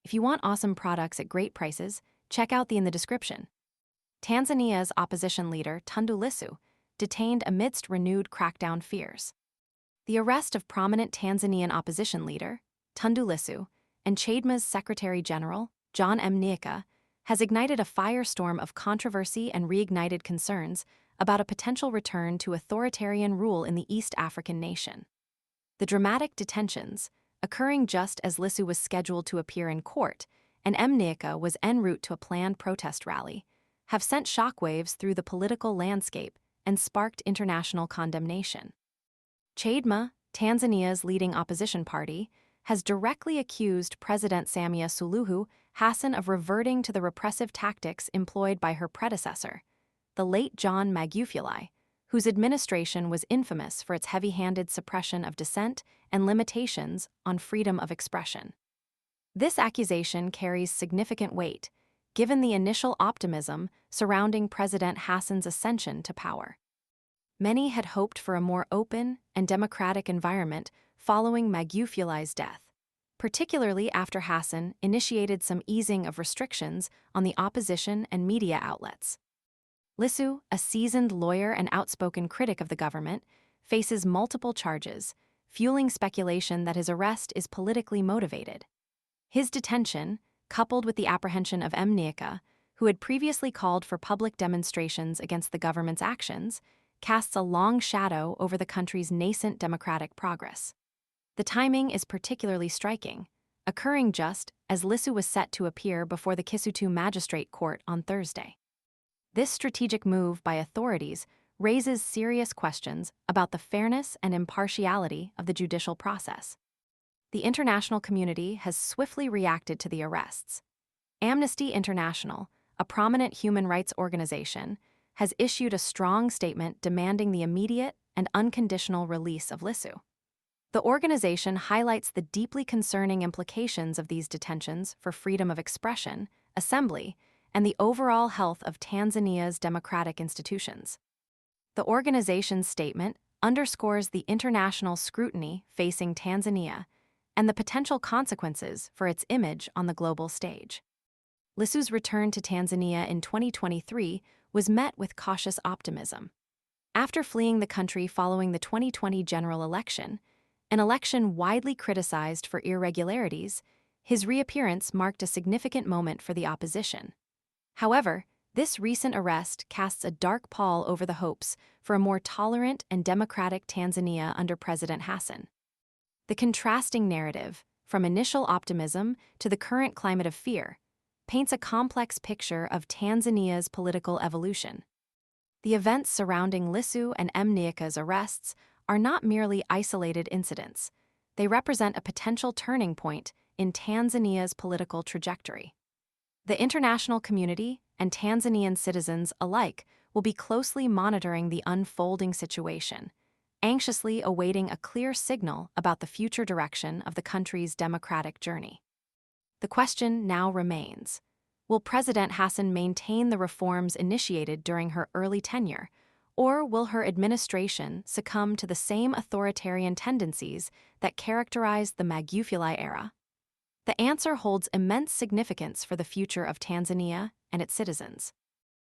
If you want awesome products at great prices, check out the in the description. Tanzania's opposition leader, Tundu Lissu, detained amidst renewed crackdown fears. The arrest of prominent Tanzanian opposition leader, Tundu Lissu, and Chadema's Secretary General, John Mnyika, has ignited a firestorm of controversy and reignited concerns about a potential return to authoritarian rule in the East African nation. The dramatic detentions, occurring just as Lissu was scheduled to appear in court and Mnyika was en route to a planned protest rally, have sent shockwaves through the political landscape and sparked international condemnation. Chadema, Tanzania's leading opposition party, has directly accused President Samia Suluhu Hassan of reverting to the repressive tactics employed by her predecessor, the late John Magufuli, whose administration was infamous for its heavy-handed suppression of dissent and limitations on freedom of expression. This accusation carries significant weight, given the initial optimism surrounding President Hassan's ascension to power. Many had hoped for a more open and democratic environment following Magufuli's death, particularly after Hassan initiated some easing of restrictions on the opposition and media outlets. Lissu, a seasoned lawyer and outspoken critic of the government, faces multiple charges, fueling speculation that his arrest is politically motivated. His detention, coupled with the apprehension of Mnyika, who had previously called for public demonstrations against the government's actions, casts a long shadow over the country's nascent democratic progress. The timing is particularly striking, occurring just as Lissu was set to appear before the Kisutu Magistrate Court on Thursday. This strategic move by authorities raises serious questions about the fairness and impartiality of the judicial process. The international community has swiftly reacted to the arrests. Amnesty International, a prominent human rights organization, has issued a strong statement demanding the immediate and unconditional release of Lissu. The organization highlights the deeply concerning implications of these detentions for freedom of expression, assembly, and the overall health of Tanzania's democratic institutions. The organization's statement underscores the international scrutiny facing Tanzania and the potential consequences for its image on the global stage. Lissu's return to Tanzania in 2023 was met with cautious optimism. After fleeing the country following the 2020 general election, an election widely criticized for irregularities, his reappearance marked a significant moment for the opposition. However, this recent arrest casts a dark pall over the hopes for a more tolerant and democratic Tanzania under President Hassan. The contrasting narrative, from initial optimism to the current climate of fear, paints a complex picture of Tanzania's political evolution. The events surrounding Lissu and Mnyika's arrests are not merely isolated incidents. They represent a potential turning point in Tanzania's political trajectory. The international community and Tanzanian citizens alike will be closely monitoring the unfolding situation, anxiously awaiting a clear signal about the future direction of the country's democratic journey. The question now remains: will President Hassan maintain the reforms initiated during her early tenure, or will her administration succumb to the same authoritarian tendencies that characterized the Magufuli era? The answer holds immense significance for the future of Tanzania and its citizens.